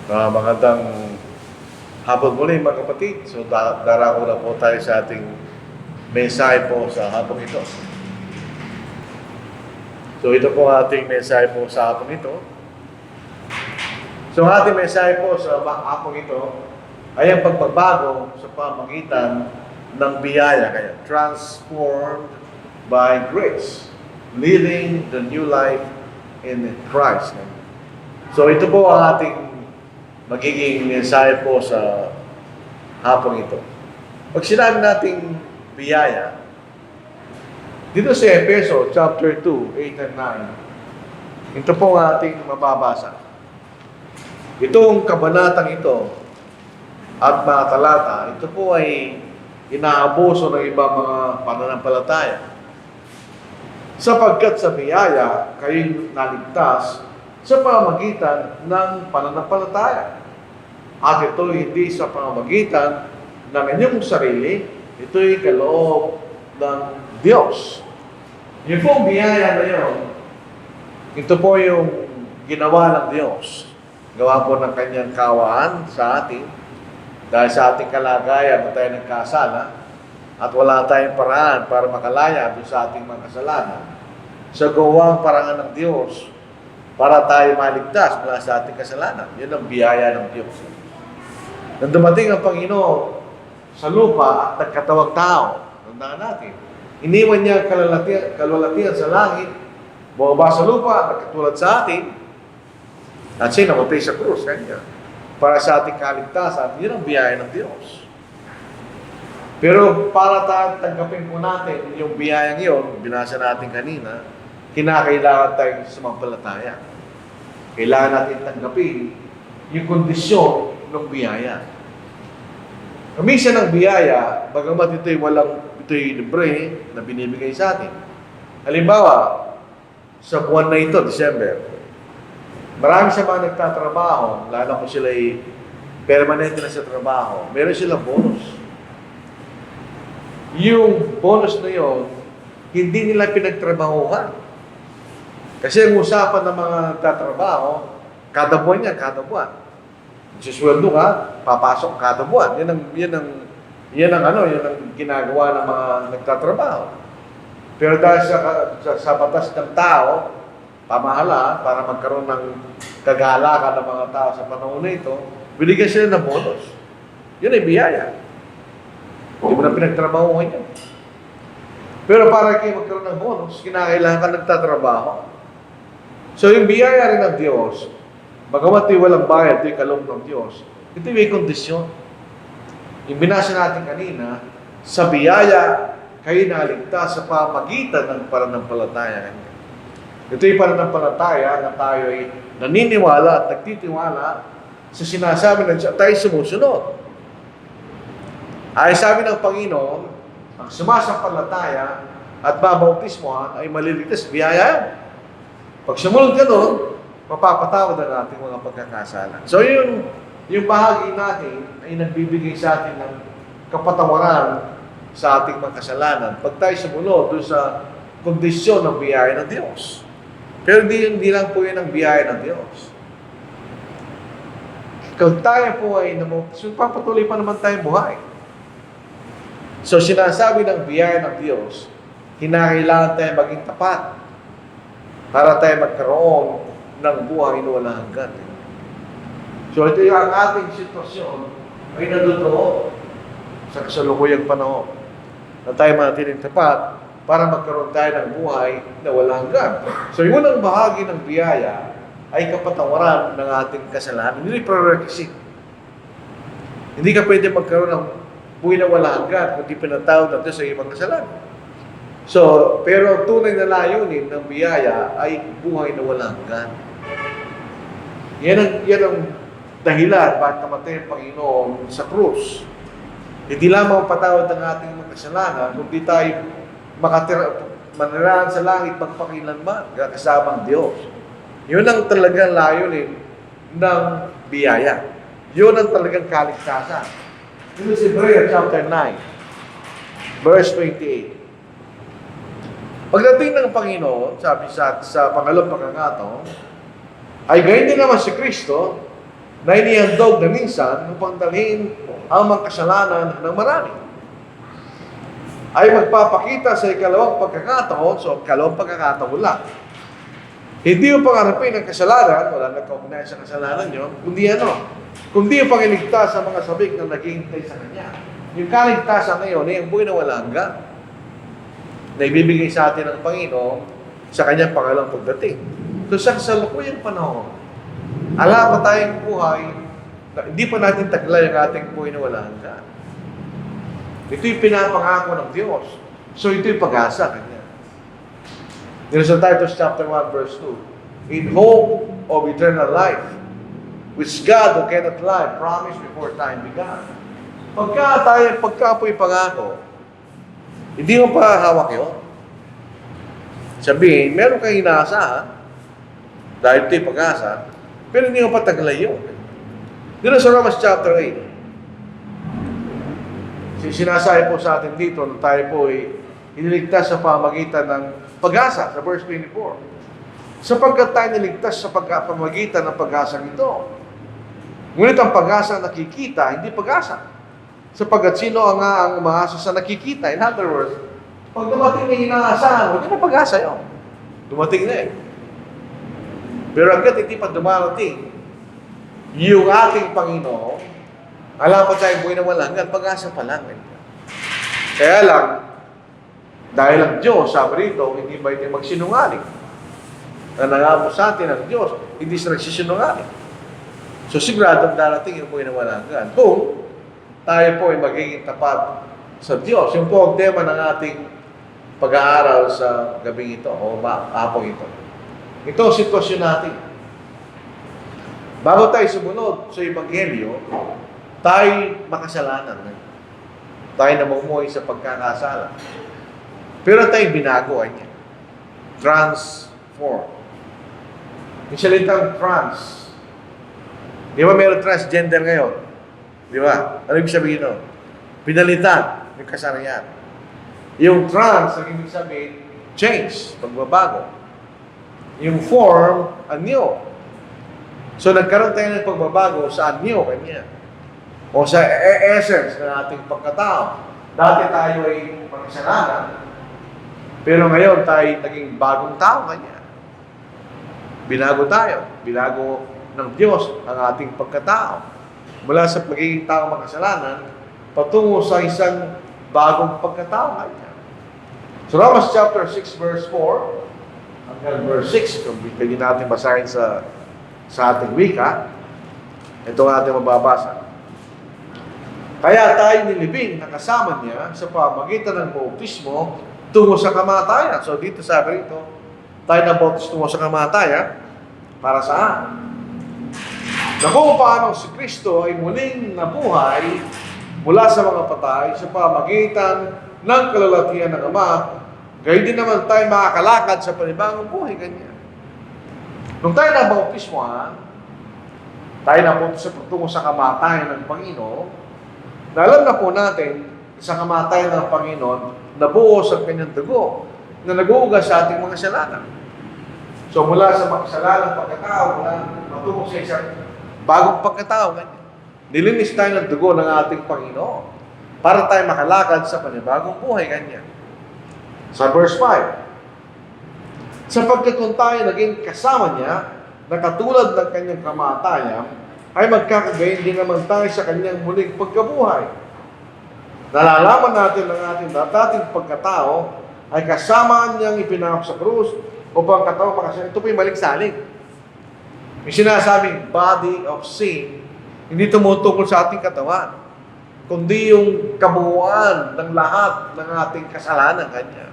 Magandang hapon muli mga kapatid. So darako na po tayo sa ating mensahe po sa hapon ito. So ito po ang ating mensahe po sa hapon ito. So ang ating mensahe po sa hapon ito ay ang pagbabago sa pamagitan ng biyaya, kaya transformed by grace, living the new life in Christ. So ito po ang ating magiging mensahe po sa hapon ito. Pag sinabi nating biyaya, dito sa Efeso chapter 2, 8 and 9, ito po ang ating mababasa. Itong kabanatang ito at mga talata, ito po ay inaabuso ng ibang mga pananampalataya. Sapagkat sa biyaya, kayo'y naligtas sa pamamagitan ng pananampalataya. At ito hindi sa pamamagitan ng inyong sarili, ito'y kaloob ng Diyos. Yung pong biyaya na yun, ito po yung ginawa ng Diyos. Gawa po ng kanyang kawaan sa atin, dahil sa ating kalagayan na tayo nagkasala, at wala tayong paraan para makalaya doon sa ating mga kasalanan. Sa gawang parangan ng Diyos, para tayo maligtas mula sa ating kasalanan. Yan ang biyaya ng Diyos. Nang dumating ang Panginoon sa lupa at nagkatawang tao, tandaan natin, iniwan niya ang kalwalatian sa langit, bumaba sa lupa, nagkatulad sa atin, at siya namatay sa krus, kanya, para sa ating kaligtasan. Yan ang biyaya ng Diyos. Pero para tanggapin po natin yung biyayang yun, binasa natin kanina, kinakailangan tayong sumampalataya. Kailangan natin tanggapin yung kondisyon ng biyaya. Minsan ng biyaya, bagamat ito'y libre na binibigay sa atin. Halimbawa, sa buwan na ito, December, marami sa mga nagtatrabaho, lalo kung sila ay permanente na sa trabaho, meron silang bonus. Yung bonus na yun, hindi nila pinagtrabahuhan. Kasi ang usapan ng mga nagtatrabaho, kada buwan yan, kada buwan. Susweldo ka, papasok kada buwan. Yan ang ginagawa ng mga nagtatrabaho. Pero dahil sa batas ng tao, pamahalaan, para magkaroon ng kagalakan ng mga tao sa panahon na ito, binigyan sila ng bonus. Yun ay biyaya. Hindi mo na pinagtrabahuhan yan. Pero para kayo magkaroon ng bonus, kinakailangan ka nagtatrabaho. So yung biyaya rin ng Diyos, bagamat ito'y walang bayad, ito'y kaloob ng Diyos, ito'y may kondisyon. Yung binasa natin kanina, sa biyaya, kayo naligtas sa pamagitan ng pananampalataya. Ito'y pananampalataya na tayo ay naniniwala at nagtitiwala sa sinasabi ng Diyos, tayo sumusunod. Ay sabi ng Panginoon, ang sumasampalataya at babautismohan ay maliligtas, biyaya. Pag sumunod ka doon, mapapatawad na natin mga pagkakasala. So yung bahagi natin ay nagbibigay sa atin ng kapatawaran sa ating mga kasalanan. Pag tayo sumunod doon sa kondisyon ng biyaya ng Diyos. Pero hindi lang po yun ang biyaya ng Diyos. Kung tayo po ay papatuloy pa naman tayong buhay. So sinasabi ng biyaya ng Diyos, kinakailangan tayo maging tapat para tayo magkaroon ng buhay na walang hanggan. So ito yung ang ating sitwasyon ay naduduo sa kasalukuyang panahon na tayo manatiling tapat para magkaroon tayo ng buhay na walang hanggan. So yung unang bahagi ng biyaya ay kapatawaran ng ating kasalanan. Hindi prerequisite. Hindi ka pwede magkaroon ng buhay na walang hanggan kung di pinatawad natin sa ibang kasalanan. So, pero tunay na layunin ng biyaya ay buhay na walang hanggan. Yan ang dahilan bakit namatay ang Panginoon sa krus. Hindi lamang patawad ng ating mga kasalanan, kundi tayo manirahan sa langit magpakilanman, kasamang Diyos. Yun ang talagang layunin ng biyaya. Yun ang talagang kaligtasan. Ito si Hebrews chapter 9, verse 28. Pagdating ng Panginoon, sabi sa pangalawang pagkakataon, ay gayon din naman si Kristo, na inihandog na minsan upang dalhin ang mga kasalanan ng marami. Ay magpapakita sa ikalawang pagkakataon, so ikalawang pagkakataon lang. Hindi yung pangarapin ng kasalanan, wala nagkaugnay sa kasalanan nyo, kundi yung pangiligtas sa mga sabik na naghihintay sa Kanya. Yung kaligtasan na yun, ay ang buhay na walang hanggan, na ibibigay sa atin ng Panginoon sa Kanyang pangalawang pagdating. So sa kasalukuyang panahon, ala pa tayong buhay, hindi pa natin taglay ang ating buhay na walang hanggan. Ito'y pinapangako ng Diyos. So ito'y pag-asa Kanya. Sa Titus chapter 1 verse 2, in hope of eternal life, which God who cannot lie promised before time began. Pagka po'y pangako, hindi mo pa hawak yun. Sabihin, meron kang inaasahan, dahil ito'y pag-asa, pero hindi mo pa taglay yun. Dito sa Romans chapter 8, sinasabi po sa atin dito na tayo po ay iniligtas sa pamagitan ng pag-asa sa verse 24. Sapagkat tayo niligtas sa pamagitan ng pag-asa ito. Ngunit ang pag-asa nakikita, hindi pag-asa. Sapagkat sino ang umaasa sa nakikita? In other words, pag dumating na inaasahan, huwag na pag-asa yun. Dumating na eh. Pero agad hindi pa dumarating yung ating Panginoon, alam pa tayo buhay na wala, hanggang pag-asa pa lang. Kaya lang, dahil ang Diyos, sabi rito, hindi ba ito magsinungaling? Na nangako sa atin ang Diyos, hindi siya nagsisinungaling. So siguradong darating yung buhay na wala hanggan. Kung tayo po ay magiging tapat sa Diyos, yung po ang tema ng ating pag-aaral sa gabing ito, o hapong ito. Ito ang sitwasyon natin. Bago tayo sumunod sa Ebanghelyo, tayo makasalanan. Tayo namumuhay sa pagkakasala. Pero tayo binago niya. Transform. Yung salitang trans. Di ba meron transgender ngayon? Di ba? Ano ibig sabihin nun? Pinalitan yung kasarian. Yung trans, ang ibig sabihin, change, pagbabago. Yung form, anyo. So nagkaroon tayo ng pagbabago sa anyo, kanya. O sa essence ng ating pagkatao. Dati tayo ay makasalanan, pero ngayon tayo naging bagong tao kanya. Binago tayo. Binago ng Diyos ang ating pagkatao. Mula sa pagiging tao makasalanan, patungo sa isang bagong pagkatao kanya. So Romans chapter 6 verse 4 hanggang verse 6, kung pwede natin basahin sa ating wika, ito ang ating mababasa. Kaya tayo nilibing na kasama niya sa pamagitan ng bautismo tungo sa kamatayan. So dito sabi rito, tayo na bautis tungo sa kamatayan. Para saan? Na kung paano si Kristo ay muling nabuhay mula sa mga patay sa pamagitan ng kalalatian ng Ama, gayon din naman tayo makakalakad sa panibagong buhay kanya. Nung tayo na bautismohan, tayo na bautis tungo sa kamatayan ng Panginoon, na alam na po natin, sa kamatayan ng Panginoon, nabuhos ang kanyang dugo na nag-uugas sa ating mga kasalanan. So mula sa mga kasalanan pagkatao, matungo sa isang bagong pagkatao, nilinis tayo ng dugo ng ating Panginoon para tayo makalakad sa panibagong buhay kanya. Sa verse 5, sapagkat kung tayo naging kasama niya, na katulad ng kanyang kamatayan, ay magkakagayon din naman tayo sa kanyang muling pagkabuhay. Nalalaman natin ang ating dating pagkatao ay kasama niyang ipinahok sa krus upang katao makasalanan. Ito po yung balik-salik. Yung sinasabing body of sin, hindi tumutungkol sa ating katawan, kundi yung kabuuan ng lahat ng ating kasalanan kanya.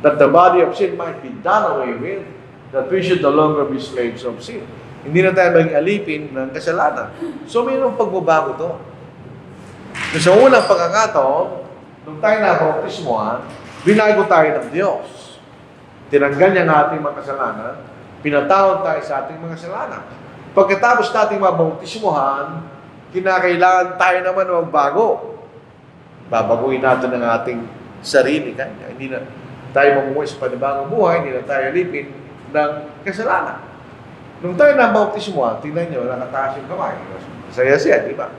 That the body of sin might be done away with, that we should no longer be slaves of sin. Hindi na tayo maging alipin ng kasalanan. So, mayroong pagbabago to. Sa unang pagkakataon, nung tayo na-bautismohan, binago tayo ng Diyos. Tinanggal niya ng ating mga kasalanan, pinatawad tayo sa ating mga kasalanan. Pagkatapos nating mabautismohan, kinakailangan tayo naman magbago. Babaguhin natin ang ating sarili kanya. Hindi na tayo mamumuhay sa panibagong buhay, hindi na tayo alipin ng kasalanan. Nung tayo nabautismuhan, tingnan nyo, nakataas yung kamay. Masaya siya, di ba?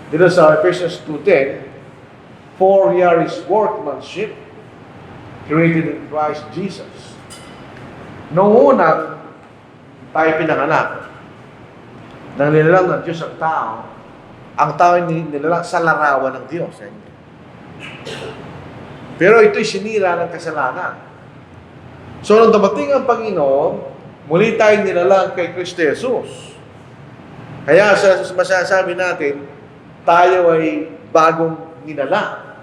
Dito sa Ephesians 2:10, for we are His workmanship, created in Christ Jesus. Noong una, tayo pinanganak, nang nilalang ng Diyos ang tao nilalang sa larawan ng Diyos. Pero ito'y sinira ng kasalanan. So, nung dumating ang Panginoon, muli tayong nilalang kay Kristo Jesus. Kaya masasabi natin, tayo ay bagong nilalang.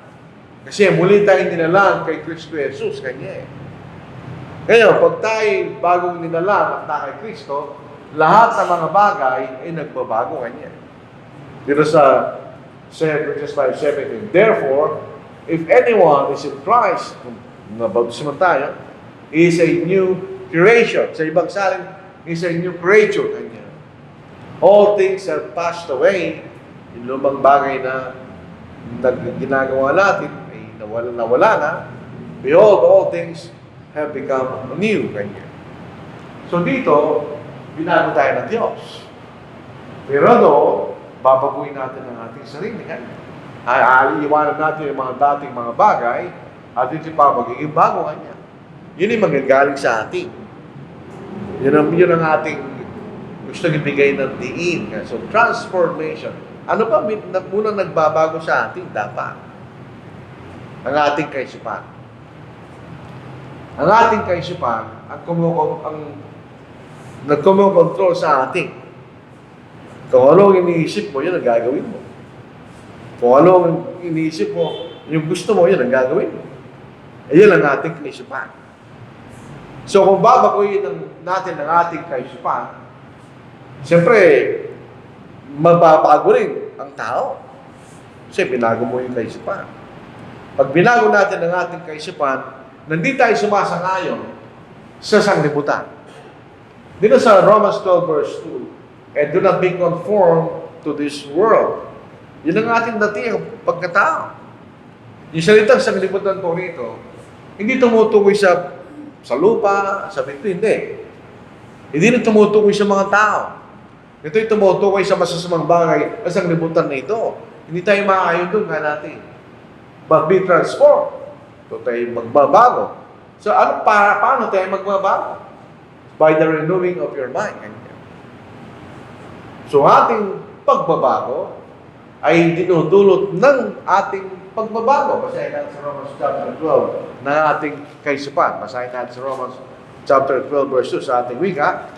Kasi muli tayong nilalang kay Kristo Jesus, Kanya eh. Ngayon, pag tayo bagong nilalang at na kay Kristo, lahat ng mga bagay ay nagbabago Kanya. Dito sa 7 5:17, therefore, if anyone is in Christ, kung nabautismo tayo, is a new creation. Sa ibang salin, is a new creature Kanya. All things have passed away. Yung lumang bagay na ginagawa natin ay nawala na. Behold, all things have become new Kanya. So dito, binago tayo ng Diyos. Pero babaguhin natin ang ating sarili Kanya. Iiwanan natin yung mga dating mga bagay at ito pa magiging bago Kanya. Yun yung magagaling sa atin. Yun ang ating gusto ibigay ng diin. So, transformation. Ano ba munang nagbabago sa atin? Dapat. Ang ating kaisipan. Ang ating kaisipan, ang nagkumokontrol sa atin. Kung ano ang iniisip mo, yun ang gagawin mo. Kung ano ang iniisip mo, yung gusto mo, yun ang gagawin mo. Ayun ang ating kaisipan. So, kung babaguhin natin ang ating kaisipan, siyempre, mababago rin ang tao. Kasi binago mo yung kaisipan. Pag binago natin ang ating kaisipan, hindi tayo sumasangayon sa sanglibutan. Dito sa Romans 12 verse 2, and do not be conformed to this world. Yun ang ating dating pagkatao. Yung salitang sanglibutan po rito, hindi tumutukoy sa lupa, sa pinto, hindi. Hindi na tumutukoy sa mga tao. Ito'y tumutukoy sa masasamang bagay at sa libutan na ito. Hindi tayo maayon doon kaya natin. But be transformed. Ito tayo magbabago. So, paano tayo magbabago? By the renewing of your mind. So, ating pagbabago ay dinudulot ng ating pagbabago. Basahin natin sa Romans chapter 12 ng ating kaisipan. Basahin natin sa Romans chapter 12 verse 2 sa ating wika.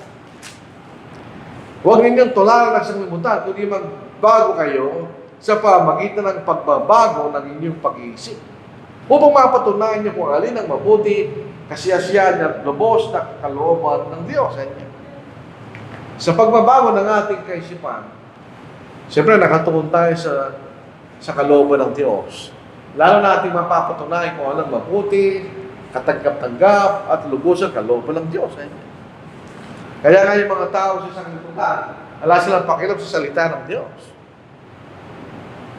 Huwag ninyong tularan ng sanglibutan, kundi magbago kayo sa pamagitan ng pagbabago ng inyong pag-iisip. Upang mapatunayan niyo kung alin ang mabuti, kasiyasiyan at lubos na kalooban ng Diyos. Sa pagbabago ng ating kaisipan, siyempre nakatuon tayo sa kalooban ng Diyos. Lalo nating mapapatunayan kung anong mabuti, katanggap-tanggap at lubos ang kalooban ng Diyos. Kaya nga yung mga tao sa sanglibutan, wala silang pakialam sa salita ng Diyos.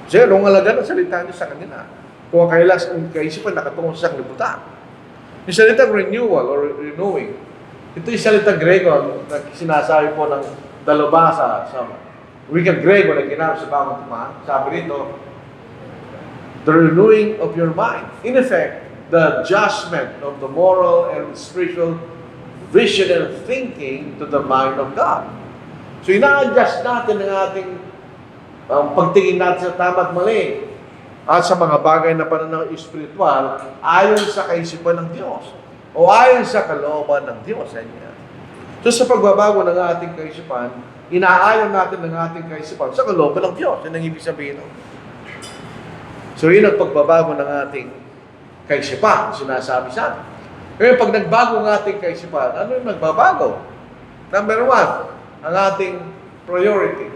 Kasi anong alaga ng salita niyo sa kanila? Kung ang kaisipan nakatungo sa sanglibutan. Yung salitang renewal or renewing, ito yung salitang Grego na sinasabi po ng dalubhasa sa wikang Grego na ginamit sa Bagong Tipan. Sabi rito, the renewing of your mind. In effect, the adjustment of the moral and spiritual vision and thinking to the mind of God. So, ina-adjust natin ang ating pagtingin natin sa tama at mali at sa mga bagay na pananaw espiritual ayon sa kaisipan ng Diyos o ayon sa kalooban ng Diyos. So, sa pagbabago ng ating kaisipan, inaayon natin ng ating kaisipan sa kalooban ng Diyos. Yan ang ibig sabihin. So, yun ang pagbabago ng ating kaisipan, sinasabi sa atin. Kaya pag nagbago ang ating kaisipan, ano yung nagbabago? Number 1, ang ating priority.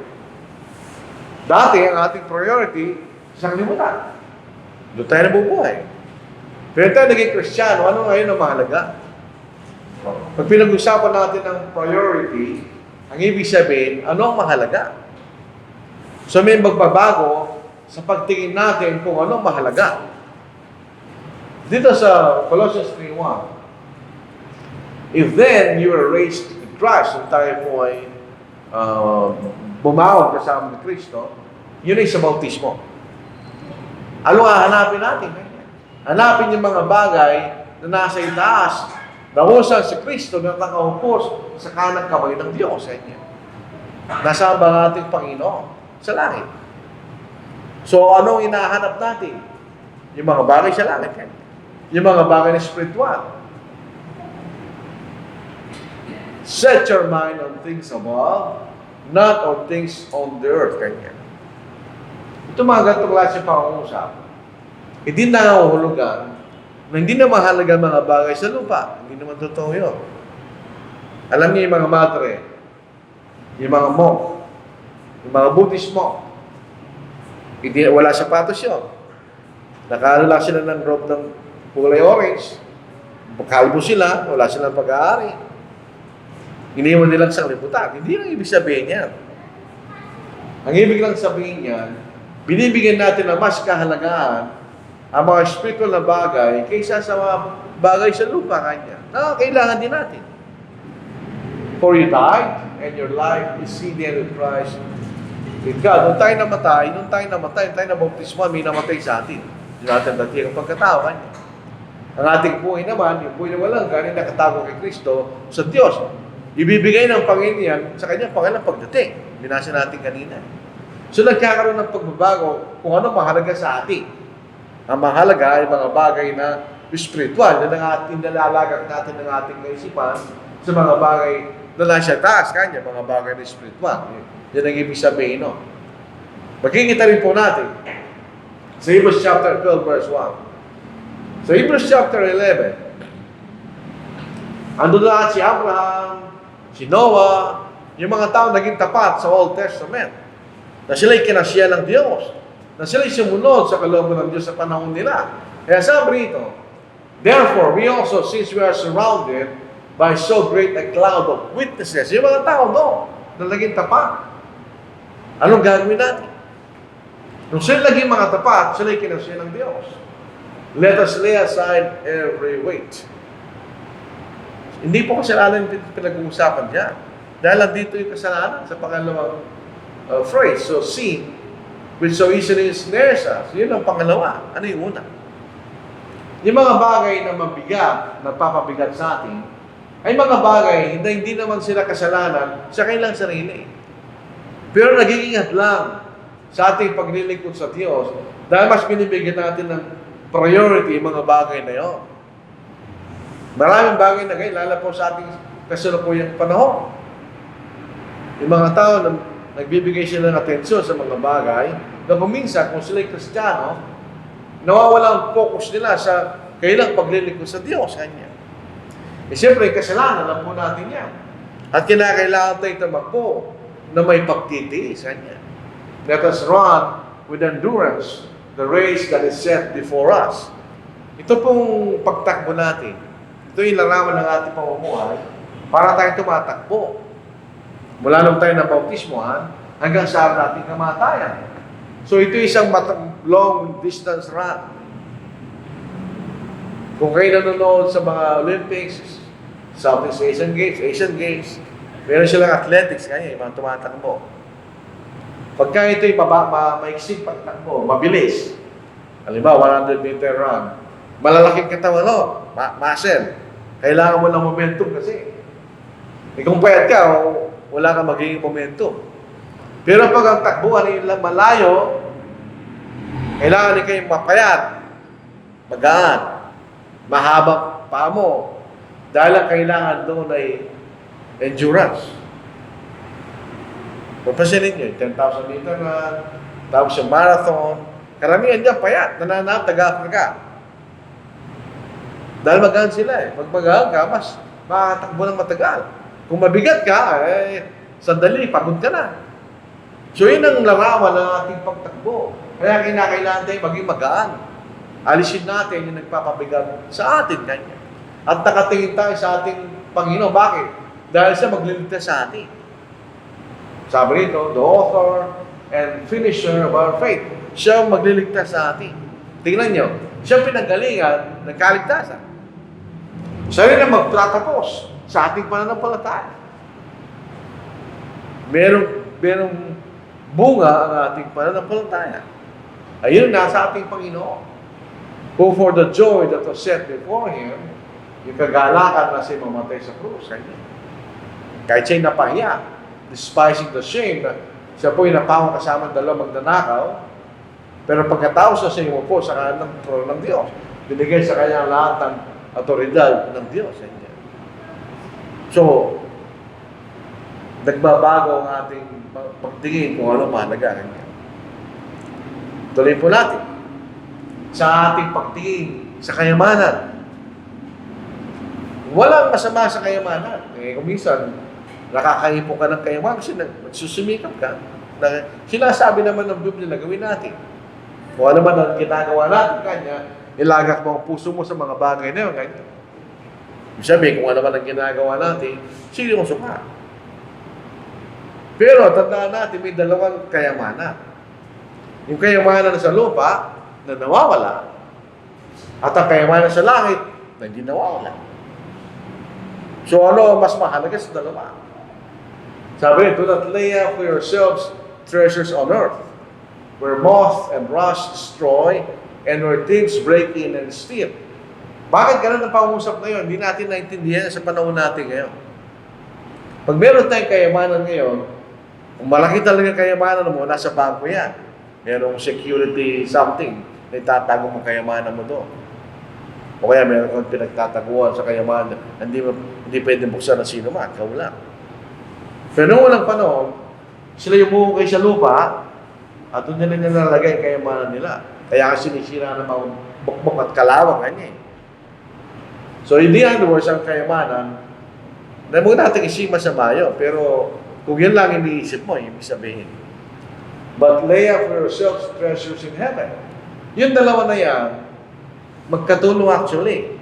Dati, ang ating priority, isang limutan. Doon tayo nabubuhay. Pero tayo naging Kristiyano, ano ngayon ang mahalaga? Pag pinag-usapan natin ang priority, ang ibig sabihin, ano ang mahalaga? So may magbabago sa pagtingin natin kung ano ang mahalaga. Dito sa Colossians 3:1, if then you were raised with Christ, kung tayo po ay bumawag kasama ni Kristo, yun ay sa bautismo. Ano nga hanapin natin? Hanapin yung mga bagay na nasa itaas, na usang si Kristo na nakahupos sa kanang kamay ng Diyos. Nasa ba ang ating Panginoon? Sa langit. So, anong hinahanap natin? Yung mga bagay sa langit. Yung mga bagay na spiritual. Set your mind on things above, not on things on the earth. Ito mga ganitong klase pangungusap. Hindi nangangahulugan na hindi na mahalaga mga bagay sa lupa. Hindi naman totoo yun. Alam niyo yung mga madre, yung mga monk, yung mga Buddhismo, wala sapatos yun. Nakaano lang sila ng robe ng kulay orange, kalbo sila, wala silang pag-aari. Iniwan nilang sa liputan. Hindi lang ibig sabihin yan. Ang ibig lang sabihin yan, binibigyan natin ng mas kahalagaan ang mga spiritual na bagay kaysa sa mga bagay sa lupa kanya. Na kailangan din natin. For you died, and your life is hidden with Christ with God. Nung tayo namatay, tayo nabautismo, may namatay sa atin. Hindi natin dati ang pagkatao kanya. Ang ating buhay naman, yung buhay na walang ganin nakatago kay Kristo sa Diyos. Ibibigay ng Panginoon yan sa kanyang pangalang pagdating. Binasa natin kanina. So nagkakaroon ng pagbabago kung ano mahalaga sa atin. Ang mahalaga ay mga bagay na spiritual na ating nalalagak natin ng ating kaisipan sa mga bagay na nasa taas kanya, mga bagay na spiritual. Yan ang ibig sabihin, no? Makikita rin po natin sa Hebrews chapter 12 verse 1. Sa Hebrews chapter 11, andun na si Abraham, si Noah, yung mga tao naging tapat sa Old Testament. Na sila'y kinasya ng Diyos. Na sila'y sumunod sa kalooban ng Diyos sa panahon nila. Kaya sabi rito, therefore, we also, since we are surrounded by so great a cloud of witnesses, yung mga tao doon, na naging tapat. Anong gagawin natin? Nung sila naging mga tapat, sila'y kinasya ng Diyos. Let us lay aside every weight. Hindi po kasalanan pinag-uusapan dyan. Dahil dito yung kasalanan sa pangalawang phrase. So, sin, which so easily snares us. Yun ang pangalawa. Ano yung una? Yung mga bagay na mabigat, nagpapabigat sa atin, ay mga bagay na hindi naman sila kasalanan sa kanilang sarili. Pero nagiging hadlang sa ating paglilingkod sa Diyos dahil mas binibigyan natin ng priority yung mga bagay na yun. Maraming bagay na ngayon, lalo po sa ating kasalukuyang panahon. Yung mga tao na nagbibigay sila ng atensyon sa mga bagay na kuminsan kung sila'y Kristiyano, nawawala ang focus nila sa kailang paglilingkod sa Diyos kanya. Eh siyempre, kasalanan, alam po natin yan. At kinakailangan tayo tumakbo na may pagtitiis kanya. Let us run with endurance the race that is set before us. Ito pong pagtakbo natin. Ito yung larawan ng ating pamumuhay para tayo tumatakbo. Mula nung tayo na bautismohan hanggang sa ating kamatayan. So ito isang long distance run. Kung kayo nanonood sa mga Olympics, Southeast Asian Games, meron silang athletics kaya, yung mga tumatakbo. Pagka ito'y maiksing pagtakbo, mabilis. Halimbawa, 100-meter run. Malalaking katawan, no? Muscle. Kailangan mo ng momentum kasi. Kung payat ka, wala kang magiging momentum. Pero pag ang takbuhan ay malayo, kailangan din kayong mapayat, magaan, mahaba pa mo. Dahil ang kailangan doon ay endurance. Papansinin nyo, 10,000 meter run, tapos yung marathon, karamihan dyan payat, nananap, taga-Africa. Dahil magaan sila eh. Pag magaan ka, mas makatakbo ng matagal. Kung mabigat ka, sandali, pagod ka na. So yun ang larawan ng ating pagtakbo. Kaya kinakailangan tayo maging magaan. Alisin natin yung nagpapabigat sa atin kanya. At nakatingin tayo sa ating Panginoon. Bakit? Dahil siya magliligtas sa atin. Sabi rito, the author and finisher of our faith. Siya magliligtas sa atin. Tingnan nyo, siya pinanggalingan ng kaligtasan. Siya rin ang magtatapos sa ating pananampalataya. Merong bunga ang ating pananampalataya. Ayun, nasa ating Panginoon. Who for the joy that was set before Him, yung kagalakan na siya mamatay sa krus. Kahit siya'y napahiya, despising the shame, na siya po'y napawang kasama ng dalawang magnanakaw, pero pagkatapos na siya umupo sa kanan ng trono ng Diyos, binigay sa kanya lahat ng autoridad ng Diyos. So, nagbabago ang ating pagtingin kung ano mahalaga. Tuloy po natin. Sa ating pagtingin sa kayamanan. Walang masama sa kayamanan. Kung minsan, nakakahipo ka ng kayamanan kasi nagsusumikap ka. Sinasabi naman ng Biblia na gawin natin. Kung ano man ang ginagawa natin kanya, ilagak mo ang puso mo sa mga bagay na yun. Sabi, kung ano man ang ginagawa natin, seryoso ka. Pero tandaan natin, may dalawang kayamanan. Yung kayamanan sa lupa, na nawawala, at ang kayamanan sa langit, na hindi nawawala. So ano mas mahalaga sa dalawa? Sabi rin, do not lay up for yourselves treasures on earth, where moth and rust destroy, and where thieves break in and steal. Bakit ganun ang pangusap na yun? Hindi natin naintindihan sa panahon natin ngayon. Pag meron tayong kayamanan ngayon, kung malaki talaga kayamanan mo, nasa bangko yan. Merong security something na itatago mo kayamanan mo doon. O kaya meron kang pinagtataguan sa kayamanan, hindi pwede buksan ng sino man, ikaw lang. Pero noong walang panahon, sila yung mukay sa lupa, at doon nila nilalagay ang kayamanan nila. Kaya kasi sinisira ng mga bukbok at kalawang kanya. So, hindi ang words ang kayamanan, na huwag natin isip masama yun, pero kung yan lang iniisip mo, ibig sabihin. But lay up for yourselves treasures in heaven. Yung dalawa na yan, magkatulong actually.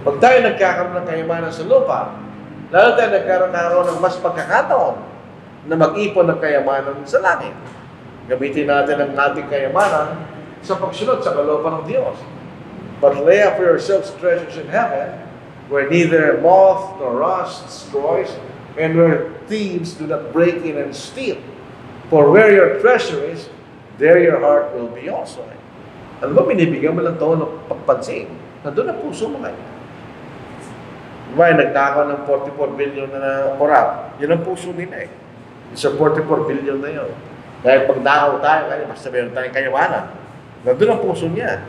Pag tayo nagkakaroon ng kayamanan sa lupa, lalo tayo nagkaroon ng mas pagkakataon na mag-ipon ng kayamanan sa langit. Gamitin natin ang ating kayamanan sa pagsunod sa kalooban ng Diyos. But lay up for yourselves treasures in heaven, where neither moth nor rust destroys, and where thieves do not break in and steal. For where your treasure is, there your heart will be also. Alam mo, binibigyan mo lang ito ng pagpansin. Nandun ang puso mo kayo. Diba, nagnakaw ng 44 billion na korap. Yun ang puso nila eh. Sa 44 billion na yun. Dahil pag nakaw tayo, basta meron tayong kayamanan. Nandun ang puso niya.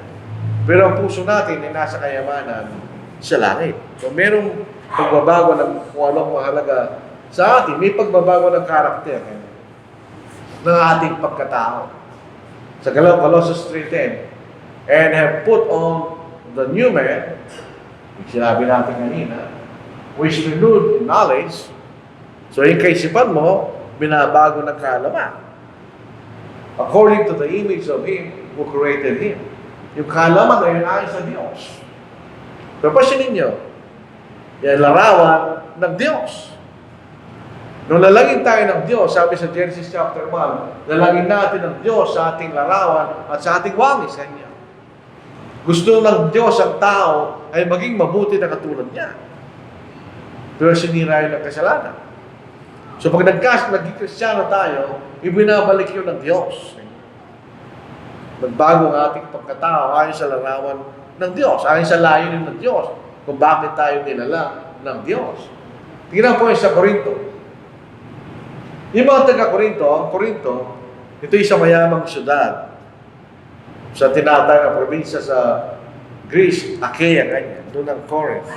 Pero ang puso natin ay nasa kayamanan sa langit. So merong pagbabago ng kung anong mahalaga sa atin. May pagbabago ng karakter ng ating pagkatao. Sa Colossus 3:10, and have put on the new man, yung sinabi natin kanina, which renewed in knowledge. So yung kaisipan mo, binabago ng kaalaman. According to the image of Him who created Him. Yung kaalaman na yun ayon sa Diyos. Papasin ninyo, yan larawan ng Diyos. Nung lalangin tayo ng Diyos, sabi sa Genesis chapter 1, lalangin natin ng Diyos sa ating larawan at sa ating wangis kanya. Gusto ng Diyos ang tao ay maging mabuti na katulad niya. Pero sinira yun ng kasalanan. So pag naging Kristiyano tayo, ibinabalik yun ng Diyos. Magbago ang ating pagkatao ayon sa larawan ng Diyos, ayon sa layunin ng Diyos, kung bakit tayo nilala ng Diyos. Tingnan po yung sa Korinto. Yung mga taga-Korinto, ang Korinto, ito isang mayamang syudad sa tinatawag na probinsya sa Greece, Achaia, kanya, doon ang Corinth.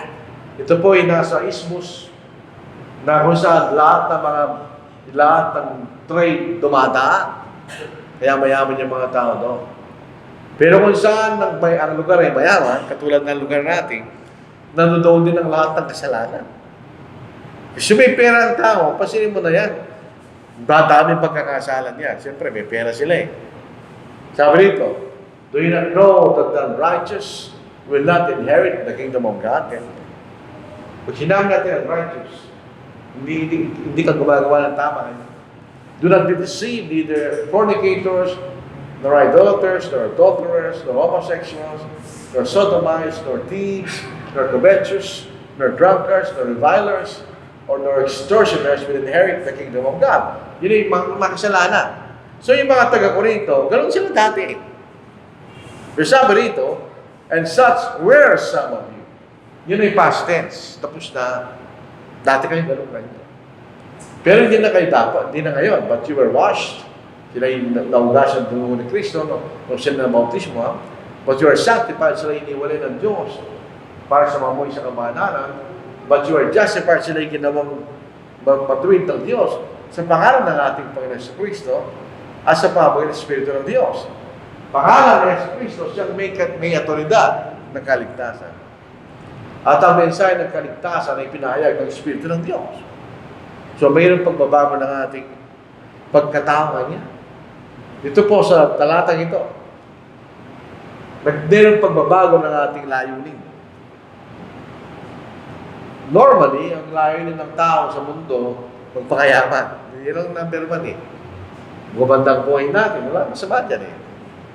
Ito po ay nasa isthmus na kung saan lahat ng trade dumadaan. Kaya mayaman yung mga tao doon. Pero kung saan ang lugar ay mayaman, katulad ng lugar natin, nandoon din ang lahat ng kasalanan. Kasi may pera ang tao, pasinin mo na yan. Dadaming pagkakasalan niya. Siyempre, may pera sila eh. Sabi dito, do you not know that the righteous will not inherit the kingdom of God? Pag sinabi natin ang righteous, hindi ka gumagawa ng tama. Do not be deceived, neither fornicators, nor idolaters, nor adulterers, nor homosexuals, nor sodomites, nor thieves, nor covetous, nor drunkards, nor revilers, or nor extortioners will inherit the kingdom of God. Yun yung mga kasalanan. So yung mga taga-Korinto, ganun sila dati. Pero sabi rito, and such were some of you. Yun ay past tense. Tapos na, dati kayo ganun kayo. Pero hindi na kayo dapat, hindi na ngayon. But you were washed. Sila yung naugasan ng dugo ni Kristo, nung sila na bautismo. But you are sanctified, sila iniwalay ng Diyos para sa mamoy sa kamananan. But you are justified, sila yung ginawang matuwid ng Diyos sa pangalan ng ating Panginoon sa Kristo at sa pamagitan ng Espiritu ng Diyos. Pangalan ng Kristo, siyang may otoridad ng kaligtasan. At ang mensahe ng kaligtasan ay pinahayag ng Espiritu ng Diyos. So mayroong pagbabago ng ating pagkatao niya. Dito po sa talatang ito, mayroong pagbabago ng ating layunin. Normally, ang layunin ng tao sa mundo, magpakayaman. Yun ang number one eh. Gumandang buhay natin, wala masama dyan eh.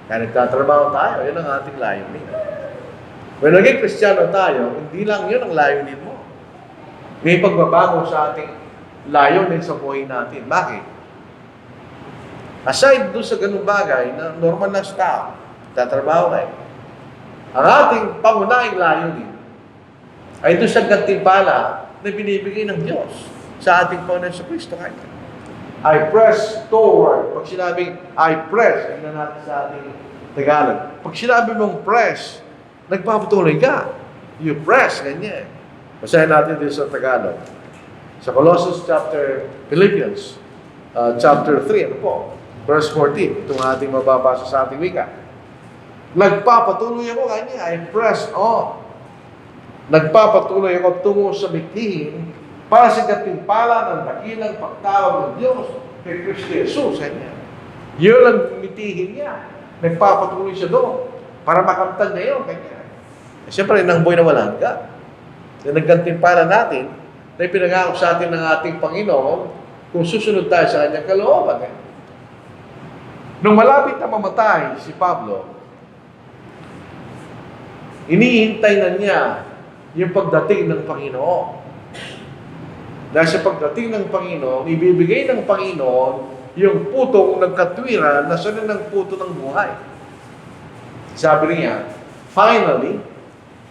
Kaya nagtatrabaho tayo, yun ang ating layunin. When naging Kristiyano tayo, hindi lang yun ang layunin mo. May pagbabago sa ating layunin sa buhay natin. Bakit? Aside doon sa ganung bagay na normal na sa tao, tatrabaho kayo. Ang ating pangunahing layunin ay doon sa gantimpala na binibigay ng Diyos sa ating Panginoon sa Kristo kanya. I press toward. Pag sinabing I press, tignan natin sa ating Tagalog. Pag sinabi mong press, nagpapatuloy ka. You press, ganyan. Basahin natin dito sa Tagalog. Sa Colossians Philippians chapter 3, ano po? Verse 14. Itong ating mababasa sa ating wika. Nagpapatuloy ako, ganyan. I press on. Nagpapatuloy ako tungo sa mithihin para sa gantimpala ng dakilang pagtawag ng Diyos kay Kristo Jesus. Yun ang mithihin niya. Nagpapatuloy siya doon para makamtan niya yun. Siyempre, nang buhay na walang ka. Na naggantimpala natin na ipinangako sa atin ng ating Panginoon kung susunod tayo sa kanyang kalooban. Nung malapit na mamatay si Pablo, inihintay na niya yung pagdating ng Panginoon. Dahil sa pagdating ng Panginoon, ibibigay ng Panginoon yung putong ng katwiran na sunod ng puto ng buhay. Sabi niya, finally,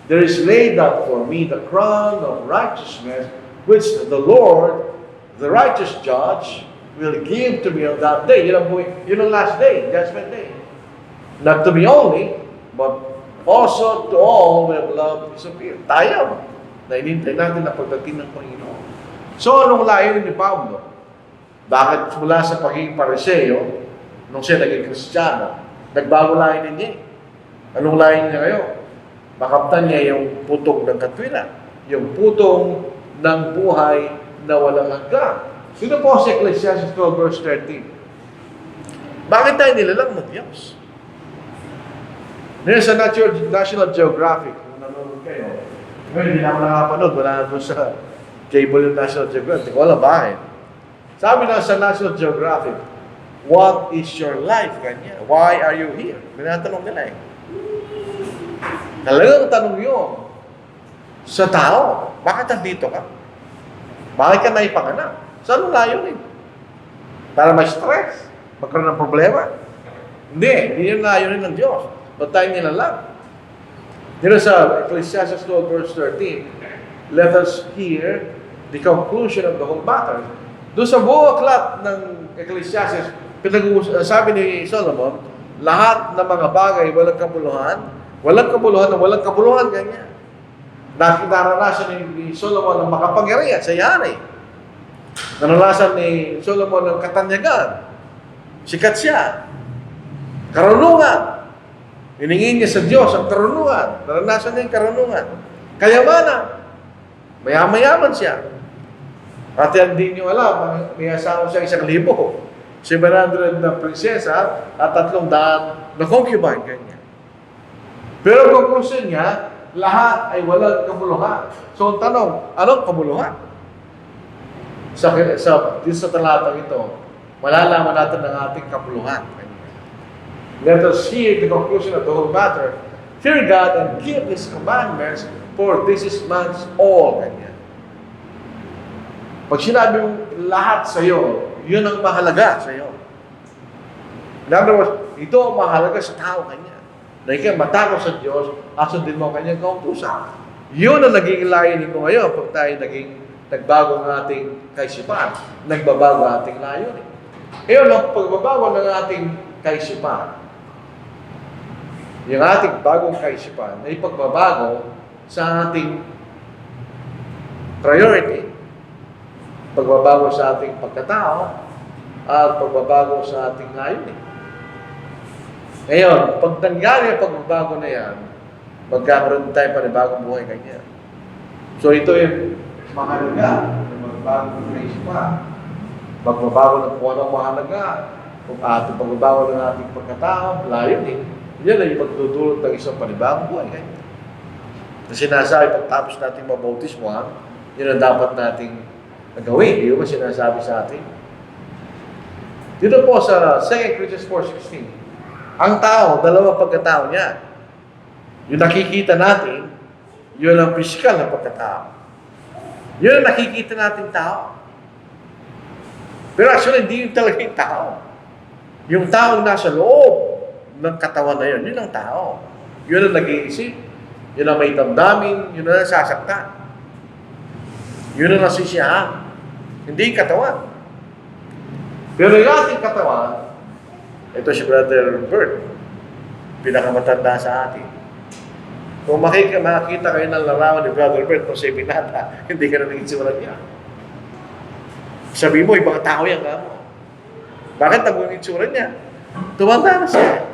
there is laid up for me the crown of righteousness, which the Lord, the righteous judge, will give to me on that day. Yun ang last day, judgment day. Not to me only, but also to all who have loved disappear. Tayo, na inintay natin na pagdating ng Panginoon. So, anong layunin ni Pablo? Bakit mula sa pagiging pariseo, nung siya naging Kristiyano, nagbago layunin niya? Anong layunin niya ngayon? Makamtan niya yung putong ng katwiran, yung putong ng buhay na walang hanggan. Sino po sa Ecclesiastes 12 verse 13? Bakit tayo nilalang ng Diyos? Ngayon sa National Geographic, kung nanonood kayo, ngayon hindi na ako nakapanood, wala na doon sa cable yung National Geographic. Hindi ko alam bakit. Sabi na sa National Geographic, what is your life? Kanya. Why are you here? Minatanong nila eh. Talagang tanong yun sa tao. Bakit nandito ka? Bakit ka naipanganak? Saan ang layunin? Para ma-stress? Magkaroon ng problema? Hindi yung layunin ng Diyos. Ba't tayo nilalang? Dito sa Ecclesiastes 12 verse 13, let us hear the conclusion of the whole matter. Doon sa buong aklat ng Ecclesiastes, sabi ni Solomon, lahat ng mga bagay walang kabuluhan, ganyan. Naranasan ni Solomon ng makapangyarihan sa yari. Naranasan ni Solomon ng katanyagan. Sikat siya. Karunungan. Hiningin niya sa Diyos ang karunungan. Naranasan niya yung karunungan. Kayamanan. Mayaman siya. At hindi niyo alam, may asawa siya 1,000. 700 na prinsesa at 300 na concubine. Ganyan. Pero ang conclusion niya, lahat ay walang kabuluhan. So, ang tanong, anong kabuluhan? Sa talatang ito, malalaman natin ang ating kabuluhan. Let us hear the conclusion of the whole matter. Fear God and keep His commandments, for this is man's all. Ganyan. Pag sinabi mong lahat sa'yo, yun ang mahalaga sa'yo. In other words, ito ang mahalaga sa tao kanya. Na ikaw matakot sa Diyos, asundin mo ang kanyang kautusan. Yun ang naging layunin ko ngayon pag tayo nagbago ng ating kaisipan. Nagbabago ang ating layunin. Ngayon, ang pagbabago ng ating kaisipan, yung ating bagong kaisipan ay pagbabago sa ating priority, pagbabago sa ating pagkatao, at pagbabago sa ating layunin. Ngayon, pag nangyari ang pagbabago na yan, magkakaroon tayo pa ng bagong buhay kanya. So ito yung mahalaga ng magbagong kaisipan. Magbabago ng kung anong mahalaga, kung ating pagbabago ng ating pagkatao, layunin, yan ay pagdudulot ng isang panibagong buhay kanya. Kasi sinasabi, pagtapos natin mabautismohan, yun ang dapat nating gawin. Di ba sinasabi sa atin? Dito po sa 2 Corinthians 4:16, ang tao, dalawa pagkatao niya. Yung nakikita natin, yun ang physical na pagkatao. Yun ang nakikita natin tao. Pero actually, hindi yun talaga yung tao. Yung taong nasa loob ng katawan na yun, yun ang tao. Yun ang nag-iisip. Yun ang may damdamin. Yun ang nasasaktan. Yun ang nasisiyahan. Hindi yung katawan. Pero yung ating katawan, ito si Brother Bert, pinakamatanda sa atin. Kung makita kayo ng larawan ni Brother Bert kung siya binata, hindi ka na nag-itsura niya. Sabi mo, ibang tao yan nga mo. Bakit ang itsura niya? Tumanda na siya.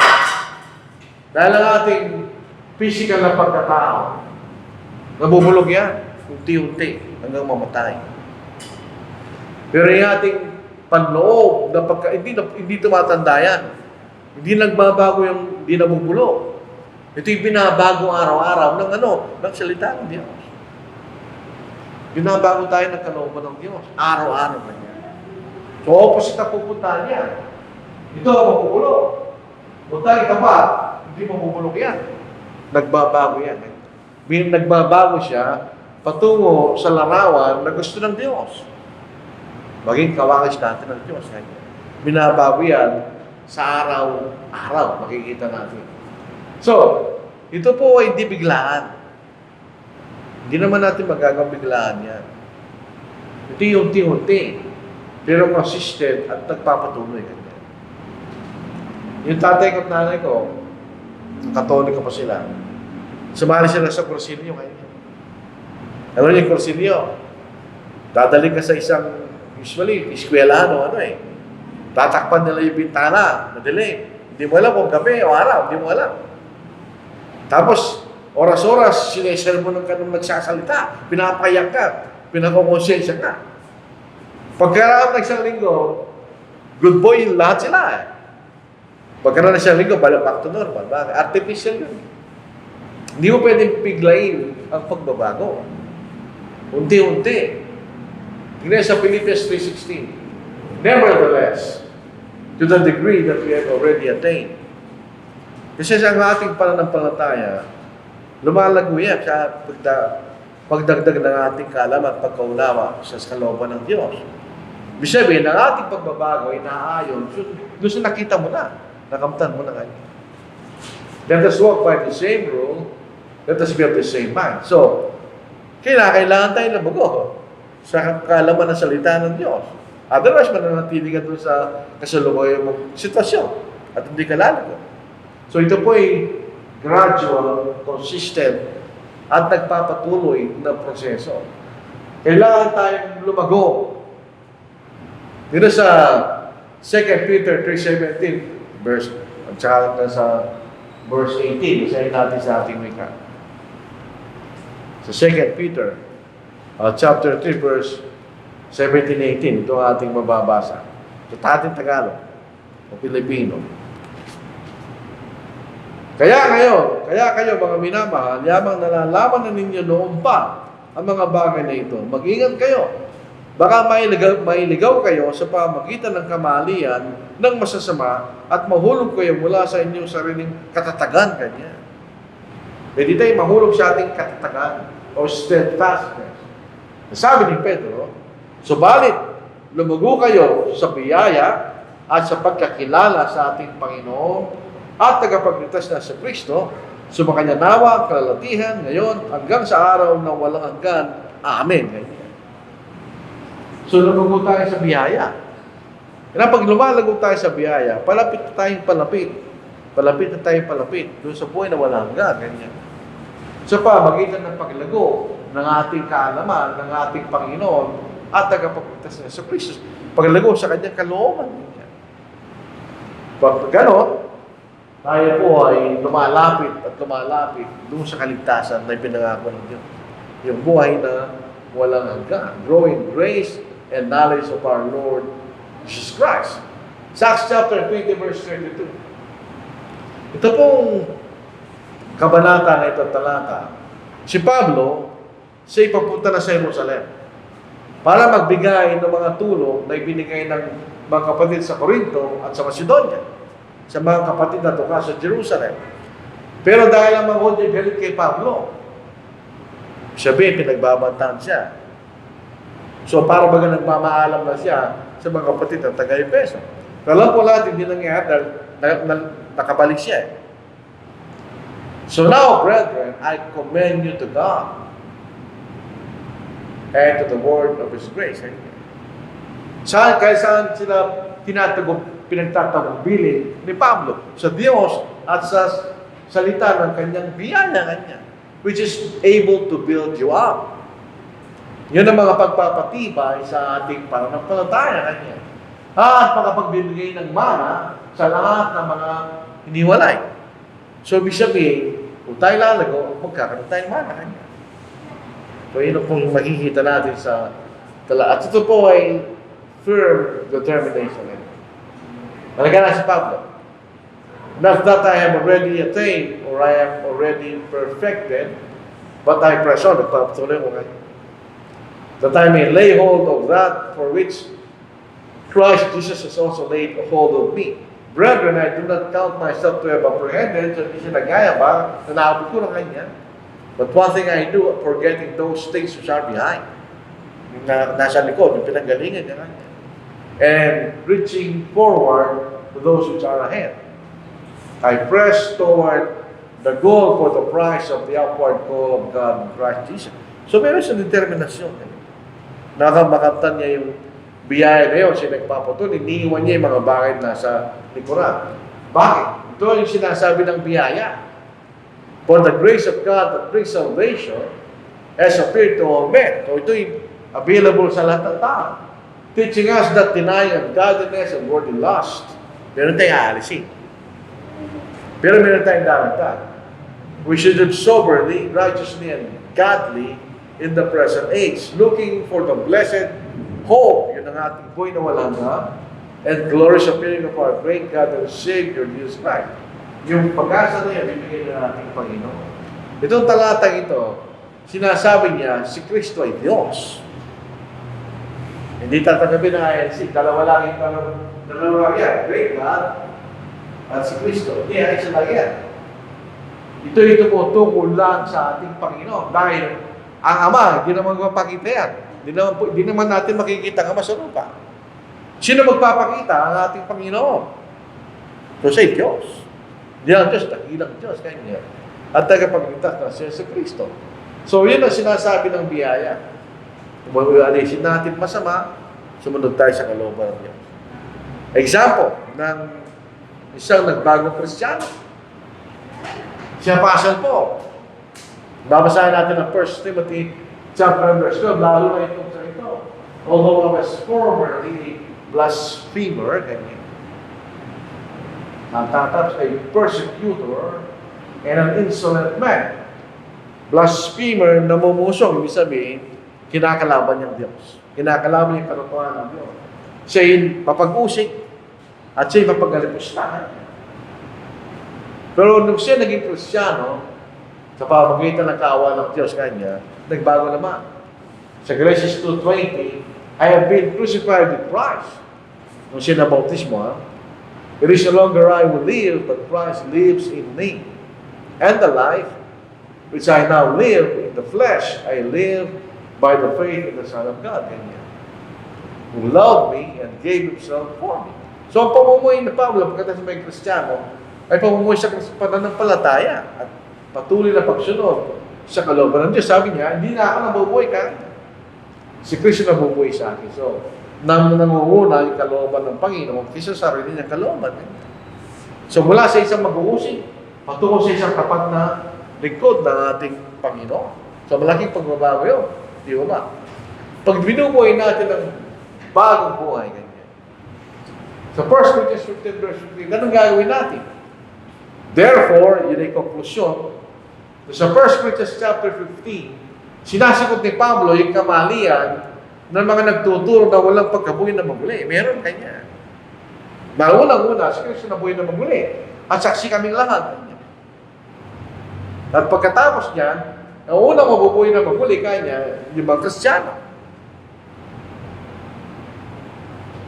Dahil ang ating physical na pagkatao, nabubulog yan, unti-unti, hanggang mamatay. Pero yung ating panloob, hindi tumatanda yan. Hindi nagbabago hindi nabubulog. Ito yung binabago araw-araw ng salita ng Diyos. Binabago tayo ng kalooban ng Diyos. Araw-araw na yan. So, opposite ang pupuntahan niya. Ito ang mabubulog. Kung tayo tapat, hindi mabubulog yan. Nagbabago yan. Nagbabago siya patungo sa larawan na gusto ng Diyos. Maging kawangis natin ng Diyos. Binabago yan sa araw-araw. Makikita natin. So, ito po ay hindi biglaan. Hindi naman natin magagawang biglaan yan. Ito yung unti-unti. Pero consistent at nagpapatuloy. Yung tatay ko at nanay ko, Katoliko pa sila. Sumali sila sa kursilyo ngayon. Ano yung kursilyo? Dadali ka sa isang, usually, eskwelahan o tatakpan nila yung bintana, madilim. Hindi mo alam kung gabi o araw, hindi mo alam. Tapos, oras-oras, sinesel mo ng kanong nagsasalita, pinapayak ka, pinakokonsensya ka. Pagkaraan ng isang linggo, good boy, lahat sila Pagkaraan ng isang linggo, back to normal. Bakit? Artificial yun. Hindi mo pwedeng piglayin ang pagbabago. Unti-unti. Tingnan sa Philippians 3:16. Nevertheless, to the degree that we have already attained. Kasi sa ating pananampalataya, lumalago yan sa pagdagdag ng ating kaalaman at pagkaunawa sa kalooban ng Diyos. Ibig sabihin, ang ating pagbabago ay naaayon doon sa nakita mo na, nakamtan mo na kayo. Let us walk by the same rule, let us be of the same mind. So, kailangan tayo na bago sa kaalaman ng salita ng Diyos. Otherwise, mananatili ka doon sa kasalukuyan mong sitwasyon at hindi ka lalago. So ito po ay gradual, consistent, at nagpapatuloy na proseso. Kailangan tayong lumago. Dito sa 2 Peter 3:17, at saka sa verse 18, isahin natin sa ating wika. Sa 2 Peter, chapter 3, verse 17-18, ito ang ating mababasa. Ito ating Tagalog, o Pilipino. Kaya kayo mga minamahal, yamang nalalaman na ninyo noon pa ang mga bagay na ito. Mag-ingat kayo. Baka mailigaw kayo sa pamagitan ng kamalian ng masasama at mahulog kayo mula sa inyong sariling katatagan kanya. Pwede tayo mahulog sa ating katatagan o steadfastness. Sabi ni Pedro, Subalit, lumugo kayo sa biyaya at sa pagkakilala sa ating Panginoon at tagapagligtas na sa Kristo, sumakanya nawa ang kalalatihan ngayon hanggang sa araw na walang hanggan. Amen. Ganyan. So, lumugo tayo sa biyaya. Kaya pag lumalago tayo sa biyaya, palapit na tayong palapit. Palapit na tayong palapit doon sa buhay na walang hanggan. Ganyan. Sa pamagitan ng paglago ng ating kaalaman, ng ating Panginoon at tagapagligtas na sa Kristo, paglago sa kanyang kalooban. Pag gano'n, tayo po ay lumalapit at lumalapit doon sa kaligtasan na pinangako ng Diyos. Yung buhay na walang hanggan. Growing grace and knowledge of our Lord Jesus Christ. Acts chapter 20 verse 32. Ito pong kabanata na ito talata. Si Pablo, siya papunta na sa Jerusalem para magbigay ng mga tulong na ibinigay ng mga kapatid sa Corinto at sa Macedonia, sa mga kapatid na tuka sa Jerusalem. Pero dahil ang mga Hudyo galit kay Pablo, sabi, pinagbabantaan siya. So, para baga nagmamaalam na siya sa mga kapatid ng taga-Efeso. Pero alam po lahat, hindi nangyayari dahil nakabalik siya. So now, brethren, I commend you to God and to the word of His grace. Kaya saan sila pinagtatagubilin ni Pablo? Sa Diyos at sa salita ng kanyang biyaya kanya, which is able to build you up. Yun ang mga pagpapatibay sa ating pananampalataya kanya. At makapagbibigay ng mana sa lahat ng mga hiniwalay. So, ibig sabihin, kung tayo lalago, magkakaroon tayong mana kanya. So, yun ang makikita natin sa tala. At ito po ay firm determination. Talaga na si Pablo. Not that I have already attained or I am already perfected, but I press on. Nagpapatuloy mo kayo. That I may lay hold of that for which Christ Jesus has also laid hold of me. Brethren, I do not count myself to have apprehended, so hindi siya nagaya ba, na naabot ko na kanya. But one thing I do, forgetting those things which are behind. Yung nasa likod, yung pinanggalingan niya kanya. And reaching forward to those which are ahead. I press toward the goal for the prize of the upward call of God in Christ Jesus. So meron siyang determinasyon. Nakamakaptan niya yung biyaya na yun, siya nagpapatuloy, iniiwan niya yung mga bagay na nasa likuran. Bakit? Ito yung sinasabi ng biyaya. For the grace of God that brings salvation has appeared to all men. So ito yung available sa lahat ng tao. Teaching us that denying ungodliness and worldly lust, meron tayong aalisin. Pero meron tayong daragdag. We should live soberly, righteously, and godly in the present age, looking for the blessed hope, yun ang ating buhay na walang hanggan, and glorious appearing of our great God and Savior, Jesus Christ. Yung pag-asa na yan, bibigyan na nating Panginoon. Itong talatang ito, sinasabi niya, si Kristo ay Diyos. Hindi tatanggapin ng INC, dalawa lang yan, great God, at si Kristo. Hindi, ay isa lang yan. Ito tumutukol lang sa ating Panginoon. Dahil ang Ama, hindi naman magpapakita yan. Hindi naman natin makikita ang Ama sa lupa. Sino magpapakita? Ang ating Panginoon. So say Diyos. Hindi ang Diyos, dakilang Diyos. Kanya. At tagapagligtas na siya sa Kristo. So yun ang sinasabi ng biyaya. Kung alisin natin masama, sumunod tayo sa kalooban ng Diyos. Example ng isang nagbagong Kristiyano. Si Apostle Paul. Babasahin natin ang 1 Timothy chapter verse 12, lalo na itong sa ito. Although I was formerly blasphemer, ganyan. Natatapos ay persecutor and an insolent man. Blasphemer, namumusong, ibig sabihin, kinakalaban niyang Diyos. Kinakalaban niya yung katotohanan ng Diyos. Siya'y papag-usik at siya'y papag-alipustahan. Pero nung siya naging Kristiyano, sa pamamagitan ng kaawa ng Diyos kanya, nagbago naman. Sa Galatians 2:20, I have been crucified with Christ. Nung siya nabautismo, it is no longer I who live, but Christ lives in me. And the life which I now live in the flesh, I live by the faith in the Son of God. Ganyan. who loved me and gave himself for me. So ang pamumuhay na Pablo, pagkatapos may Kristiyano, ay pamumuhay sa pananampalataya at patuloy na pagsunod sa kalooban ng Diyos. Sabi niya, hindi na ako nabubuhay ka. Si Kristo nabubuhay sa akin. So, nangunguna yung kalooban ng Panginoon kaysa sa sarili niyang kalooban. So, mula sa isang mag-uusig, patungo sa isang tapat na lingkod ng ating Panginoon. So, malaking pagbabago yun. Di ba ba? Pag binubuhay natin ng bagong buhay, ganyan. Sa 1 Corinthians 15 verse 15, ganun gagawin natin. Therefore, yun ay konklusyon. Sa 1 Corinthians chapter 15, sinasagot ni Pablo yung kamalian ng mga nagtuturo na walang pagkabuhay na maguli. Meron kanya. Maunang-una, si Kristo na buhay na maguli. At saksi kaming lahat. At pagkatapos niyan, ang unang mabubuhay na maguli kanya, yung mga Kristiyano.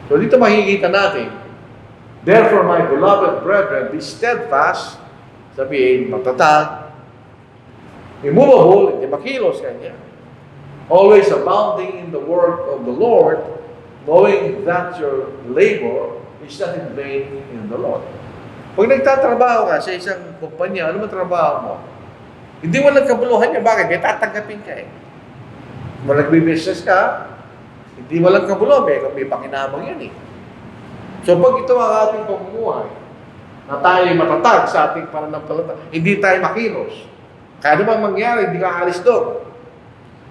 So dito makikita natin, therefore, my beloved brethren, be steadfast, sabihin, matatag, immovable, hindi makilos kanya. Always abounding in the work of the Lord, knowing that your labor is not in vain in the Lord. Pag nagtatrabaho ka sa isang kumpanya, ano man trabaho mo? Hindi mo nagkabuluhan niya. Bakit? May tatanggapin ka eh. Kung nagbi-business ka, hindi mo lang kabuluhan. May pakinabang yan eh. So pag ito ang ating pamumuhay, na tayo matatag sa ating pananampalataya, hindi tayo makilos. Kaya ano bang mangyari, hindi ka alis doon.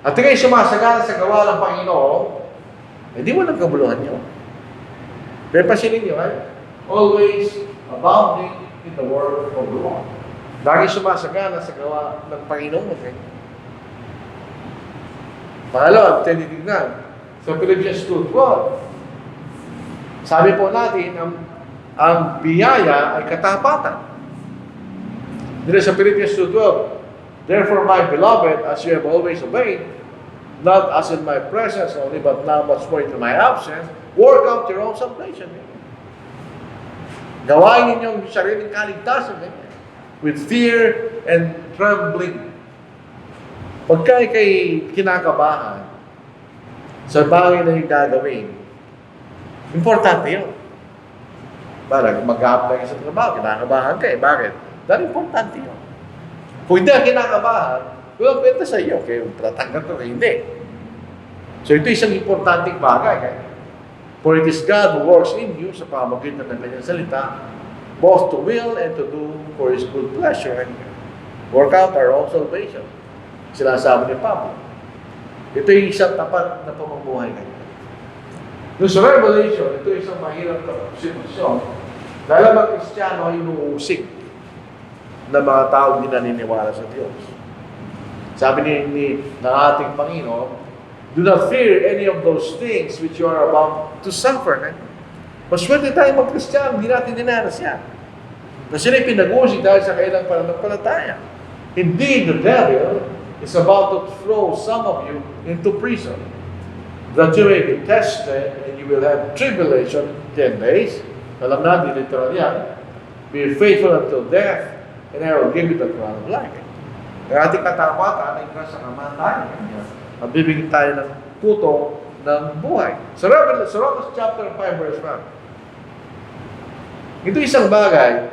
At ikaw sumasagana sa gawa ng Panginoon, hindi mo nagkabuluhan niyo. Pero pasinin niyo, always abounding in the word of the Lord. Lagi sumasagana sa gawa ng Panginoon. Okay? Pangalawa, tinitignan. Sa Philippians 2:12, sabi po natin, ang biyaya ay katapatan. Dito sa Philippians 2:12, therefore, my beloved, as you have always obeyed, not as in my presence only, but now much more in my absence, work out your own salvation. Gawain ninyong sariling kaligtasan with fear and trembling. Pagka ikay kinakabahan sa bagay na yung gagawin, importante yun. Parang mag-a-apply ka sa trabaho, kinakabahan ka eh. Bakit? Dahil importante yun. Kung hindi ka kinakabahan, walang kwenta sa iyo. Kaya tatanggap ka, hindi. So ito isang importanteng bagay. For it is God who works in you sa pamamagitan ng kanyang salita, both to will and to do for His good pleasure and work out our own salvation. Sinasabi ni Pablo. Ito yung isang tapat na pamumuhay kanya. Doon sa Revelation, ito isang mahirap na sitwasyon. Dahil ang mga Kristiyano ay inuusik na mga tao hindi naniniwala sa Diyos. Sabi ng ating Panginoon, do not fear any of those things which you are about to suffer. Maswerte tayo mga Kristiyano, hindi natin dinaras yan. Na sila'y pinag-usik dahil sa kailang pananampalataya. Indeed, the devil is about to throw some of you into prison, that you may be tested and you will have tribulation 10 days. Alam natin, literal yan. Be faithful until death, and I will give you the crown of life. Kaya ating katapatan ay sa kamatayan. At bibigyan tayo ng puto ng buhay. Sa Romans chapter 5 verse 1. Ito isang bagay,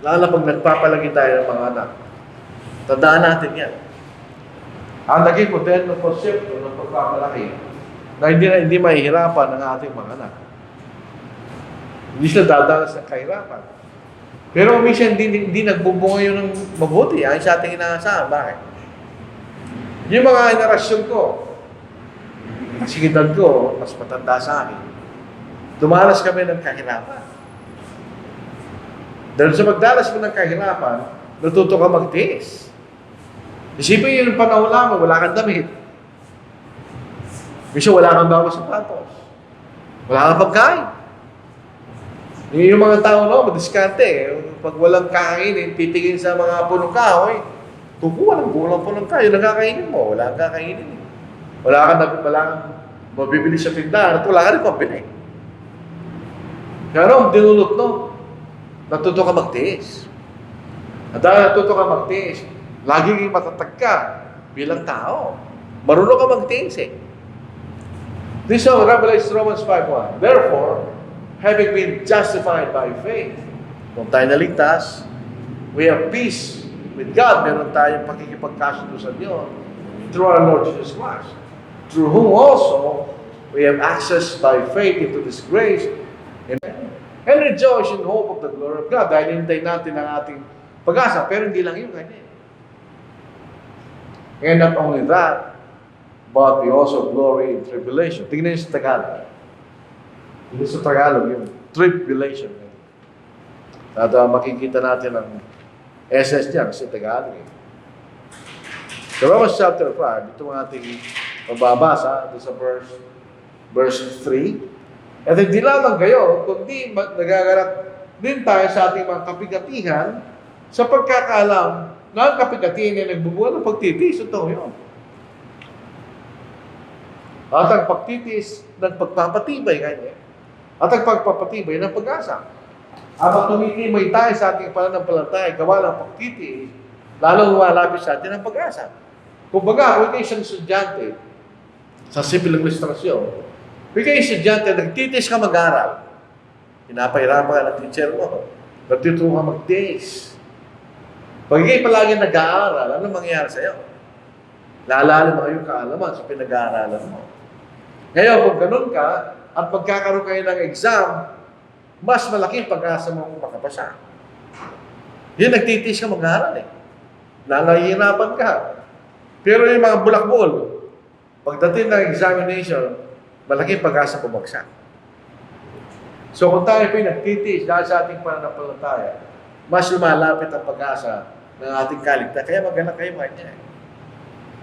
lalo pag nagpapalagi tayo ng mga anak. Tandaan natin yan. Ang naging moderno konsepto ng pagpapalaki na hindi mahihirapan ng ating mga anak. Hindi sila dadalas ng kahirapan. Pero minsan hindi nagbubunga yun ng mabuti. Ay sa ating inaasahan. Bakit? Yung mga henerasyon ko, kasi edad ko, mas matanda sa akin, dumanas kami ng kahirapan. Dahil sa magdalas mo ng kahirapan, natuto ka magtiis. Isipin yun yung panahon lamang, wala kang damit. Minsan wala kang bawas sapatos. Wala kang pagkain. Yung mga tao no, madiskarte. Pag walang kakainin, titingin sa mga punong kahoy, kukuha ng kulang punong kahoy, nakakainin mo, wala kang kakainin. Wala kang mabibili sa tindahan at wala ka rin pambili. Pero dinulot no, natuto ka magtiis. At dahil natuto ka magtiis, laging matatag ka bilang tao. Marunong ka magtiis eh. This is Revelation Romans 5:1. Therefore, having been justified by faith, kung tayo naligtas, we have peace with God. Meron tayong pakikipagkasundo sa Diyos through our Lord Jesus Christ, through whom also we have access by faith into this grace, and rejoice in hope of the glory of God. Dahil hinintay natin ang ating pag-asa, pero hindi lang yun kanya. And not only that, but we also glory in tribulation. Tingnan niyo sa Tagalog. Hindi sa Tagalog yung tribulation. At makikita natin ang SS niya sa Tagalog. Sa Romans chapter 5, ito ang ating mababasa sa verse 3. At hindi lamang kayo, kundi nagaganap din tayo sa ating mga kapigatihan sa pagkakaalam na ang kapigatihan ay nagbubuhat ng pagtitis. Ito yun. At ang pagtitis ng pagpapatibay kanya. At ang pagpapatibay ng pag-asa. Habang tumitibay tayo sa ating pananampalataya, gawa ng pagtitis, lalong lumalapit sa atin ang pag-asa. Kung baga, kung kayo isang estudyante sa civil administrasyon, kung kayo estudyante, nagtitis ka mag-aral, pinapahirapan ka ng teacher mo, nagtuturo ka mag-days. Pag kayo palagi nag-aaral, ano mangyayari sa'yo? Lalalim mo yung kaalaman sa pinag-aaralan mo. Ngayon, kung ganun ka, at pagkakaroon kayo ng exam, mas malaki pag-asa mo kung makapasa. Yan, nagtitis ka mag-aaral eh. Nanahihirapan ka. Pero yung mga bulakbol, pagdating ng examination, malaki pag-asa bumagsak. So kung tayo po yung nagtitis dahil sa ating pananampalataya, mas lumalapit ang pag-asa ng ating kaligtasan. Kaya maghanap kayo kanya.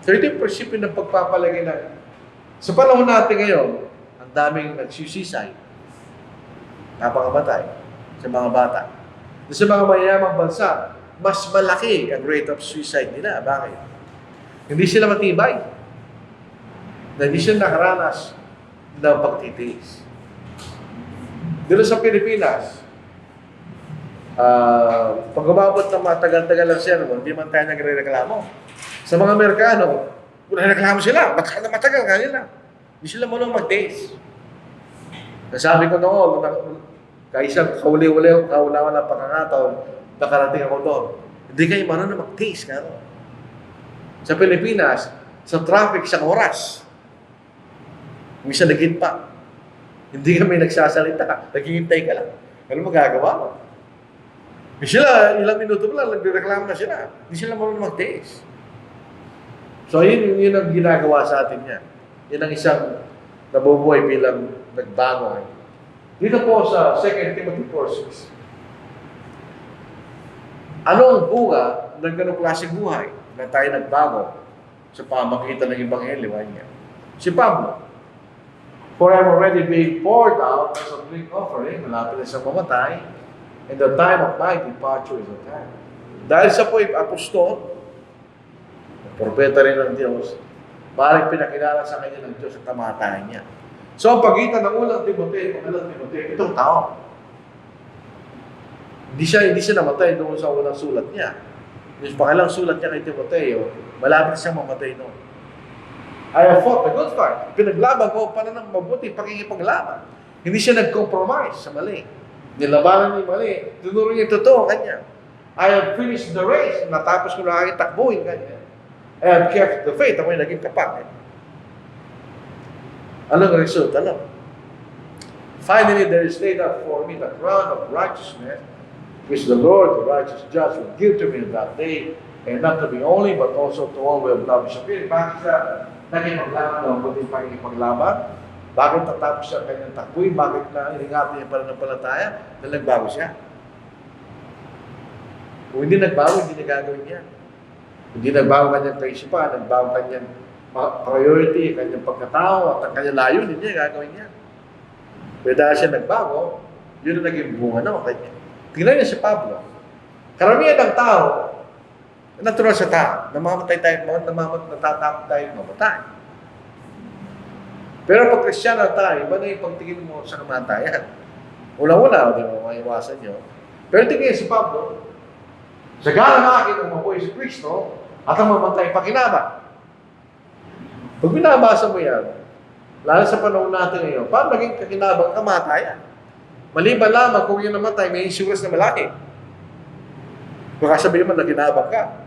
So ito yung prinsipyo ng pagpapalagay ng sa panahon natin ngayon, ang daming nagsusisay, napakamatay sa mga bata. Sa mga mayayamang bansa, mas malaki ang rate of suicide nila. Bakit? Hindi sila matibay. Hindi sila nakaranas ng pagtitiis. Dito sa Pilipinas, pag umabot ng matagal-tagal lang sermon, hindi man tayo nagre-reklamo. Sa mga Amerikano, kung nagreklamo sila, matagal kanila. Hindi sila marunong mag-taste. Nasabi ko noon, kaisang kauli-uli, kaulawan ng pagkakataon, nakarating ako doon. Hindi kayo marunong mag-taste nga doon. Sa Pilipinas, sa traffic, isang oras. Minsan nagit pa. Hindi kami nagsasalita. Naghihintay ka lang. Ano magagawa mo? Sila, ilang minuto pa lang, nagreklamo na sila. Hindi sila marunong mag-taste. So, yun ang ginagawa sa atin niya. Yun ang isang nabubuhay bilang nagbago. Dito po sa 2 Timothy 4:6. Ano ang bunga ng ganong klaseng buhay na tayo nagbago sa pamagitan ng Ebanghelyo niya? Si Pablo, for I am already being poured out as a drink offering, malapit na sa mamatay, and the time of my departure is at hand. Dahil sa po'y apostol, propeta rin ng Diyos, maaaring pinakilala sa kanya ng Diyos at kamatayan niya. So, ang pagitan ng unang Timoteo, itong tao. Hindi siya namatay doon sa unang sulat niya. Yung pangalang sulat niya kay Timoteo, malapit siyang mamatay noon. I have fought the good fight. Pinaglaban ko para ng mabuti pakikipaglaban. Hindi siya nag-compromise sa mali. Nilabanan niya yung mali. Tinuro niya totoo kanya. I have finished the race. Natapos ko na aking takbuhin kanya. I have kept the faith. Ako yung naging kapag. Anong result? Ano? Finally, there is laid up for me the crown of righteousness, which the Lord, the righteous judge, will give to me in that day, and not to me only, but also to all who have loved me. Bakit siya nakipaglaban o buting pakikipaglaban? Bakit tatapos siya kanyang takbuhin? Bakit na iningatan niya para ng palataya? Na nagbago siya. Kung hindi nagbago, hindi na gagawin niya. Hindi nagbago kanyang kaisipan, nagbago kanyang priority, kanyang pagkatao, at ang kanyang layunin niya, gagawin niya. Pero dahil siya nagbago, yun ang naging bunga naman kanya. Tingnan niya si Pablo. Karamihan ng tao, natural sa tao, namamatay tayo, natatakot tayo mamatay. Pero pag Kristyano tayo, iba na yung pagtingin mo sa kamatayan. Una-una, hindi mo maiwasan nyo. Pero tingin si Pablo, sa gala ng akin ang mabuhay si Kristo at ang mamatay pakinabang. Pag binabasa mo yan, Lalo sa panahon natin ngayon, paano naging kakinabang kamatayan? Maliban lamang kung yun namatay, may insurance na malaki. Baka sabihin mo, naginabang ka.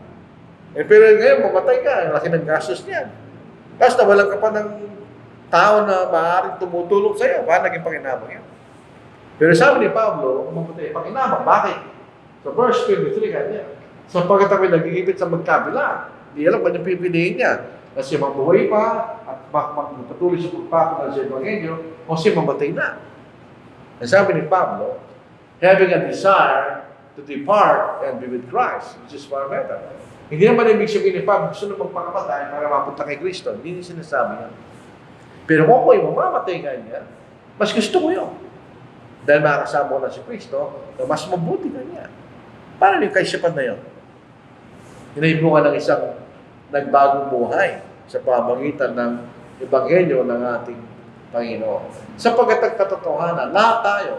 Pero ngayon, mamatay ka, ang laki ng gastos niyan. Tapos nawalan ka pa ng tao na maaaring tumutulong sa iyo. Paano naging pakinabang yan? Pero sabi ni Pablo, mamatay, pakinabang. Bakit? Sa verse 23, kanya, sapagkat ako'y nag-iibit sa magkabila. Hindi alam kung yung pipiliin niya. Kasi mabuhay pa at magpatuloy sa pagpapakal sa Ebanghelyo o siya mamatay na. Ang sabi ni Pablo, having a desire to depart and be with Christ, which is far better. Hindi naman ibig sabihin ni Pablo, gusto na magpakamatay para mapunta kay Kristo. Hindi niya sinasabi yan. Pero kung ako'y mamamatay ka niya, mas gusto ko yun. Dahil makakasama ko na si Kristo, na mas mabuti ka niya. Paano yung kaisipan na yun? Hinahibungan ng isang nagbagong buhay sa pamagitan ng Ebanghelyo ng ating Panginoon. Sapagkat ang katotohanan, lahat tayo,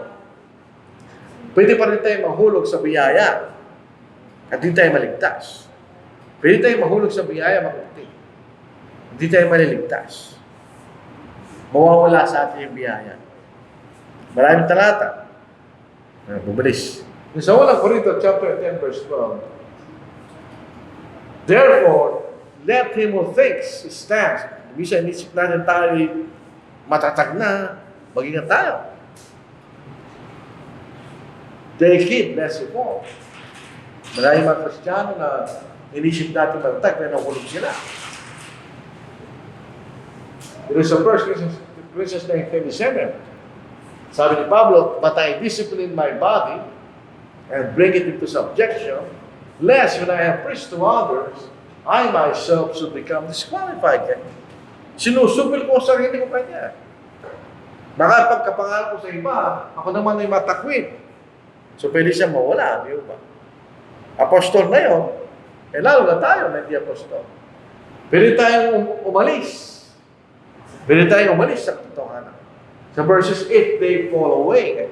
pwede pa rin tayo mahulog sa biyaya at hindi tayo maligtas. Pwede tayo mahulog sa biyaya, mabuti. Hindi tayo maliligtas. Mawawala sa atin yung biyaya. Maraming talata. Bumalis. Sa unang Corinto, chapter 10, verse 12. Therefore, let him who thinks stands. Ibig inisip natin tayo matatag na, mag-ingat tayo. Take heed lest you fall. Maraming mga Kristiyano na inisip natin matatag, pero nakulog sila. There is a verse, Corinthians 9:27. Sabi ni Pablo, but I discipline my body and bring it into subjection, lest when I have preached to others, I myself should become disqualified. Sinusupil ko sa sarili ko kanya. Baka pagkapangalan ko sa iba, ako naman ay matakwid. So pwede siya mawala, di ba? Apostol na yun, lalo na tayo na hindi apostol. Pwede tayong umalis. Pwede tayong umalis sa katotohanan. Sa verses 8, they fall away.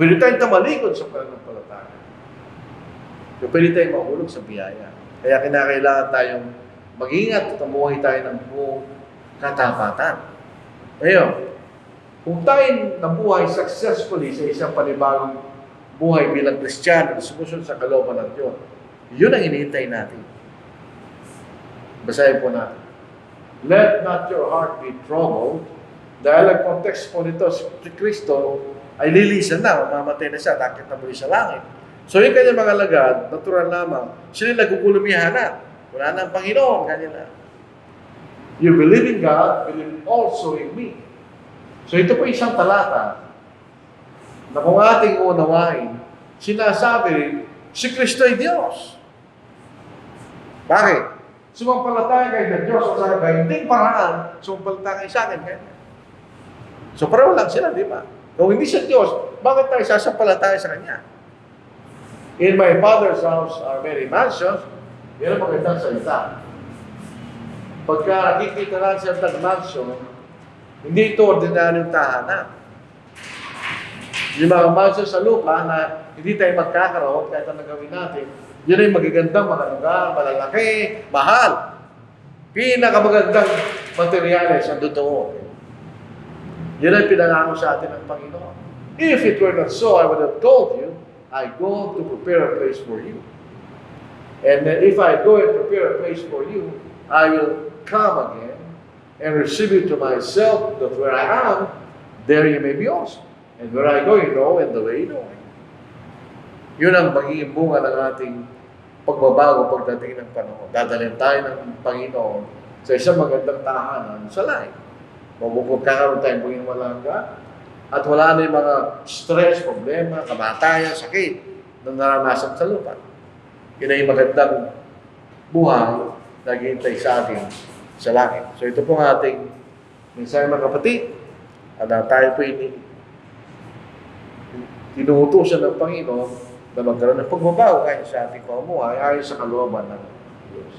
Pwede tayong tamalikod sa pananampalataya. So pwede tayong mahulog sa biyaya. Kaya kinakailangan tayong mag-ingat at mamuhay tayo ng buong katapatan. Ngayon, kung tayo nabuhay successfully sa isang panibagong buhay bilang Kristiyano na sumusunod sa kalooban ng Diyos, yun ang hinihintay natin. Basahin po natin. Let not your heart be troubled. Dahil ang context po nito, si Kristo ay lilisan na, mamamatay na siya, nakit na muli sa langit. So yung kanyang mga lagad, natural lamang, sila nagkukulumihan na. Wala na ang Panginoon, kanya na. You believe in God, believe also in me. So ito po isang talata na kung ating unawain, sinasabi, si Kristo ay Diyos. Bakit? Sumampalataya kayo na Diyos o sa hindi paraan, sumampalataya kayo sa akin. Kanya. So pareho lang sila, di ba? Kung hindi siya Diyos, bakit tayo sasampalataya sa Kanya? In my Father's house are many mansions. Yan ang magandang salita. Pagka nakikita lang siya ng mansion, hindi ito ordinaryong tahanan. Yung mga mansion sa lupa na hindi tayo magkakaroon kahit ang nagawin natin, yun ay magagandang mga lugar, malalaki, mahal. Pinakamagandang materyales ang doon. Yan ay pinangako sa atin ng Panginoon. If it were not so, I would have told you, I go to prepare a place for you. And if I go and prepare a place for you, I will come again and receive you to myself, that where I am, there you may be also. And where I go, you know, and the way you know. Yun ang magiging bunga ng ating pagbabago pagdating ng panahon. Dadalhin tayo ng Panginoon sa isang magandang tahanan sa langit. Magkakaroon tayong buhay walang ka, at wala na yung mga stress, problema, kamatayan, sakit na naranasan sa lupa. Yun ay magandang buhay na naghihintay sa atin sa langit. So ito po ang ating mensahe mga kapatid. At tayo po tinuutusan ng Panginoon na magkaroon ng pagbabago kayo sa ating pamumuhay ayon sa kalooban ng Diyos.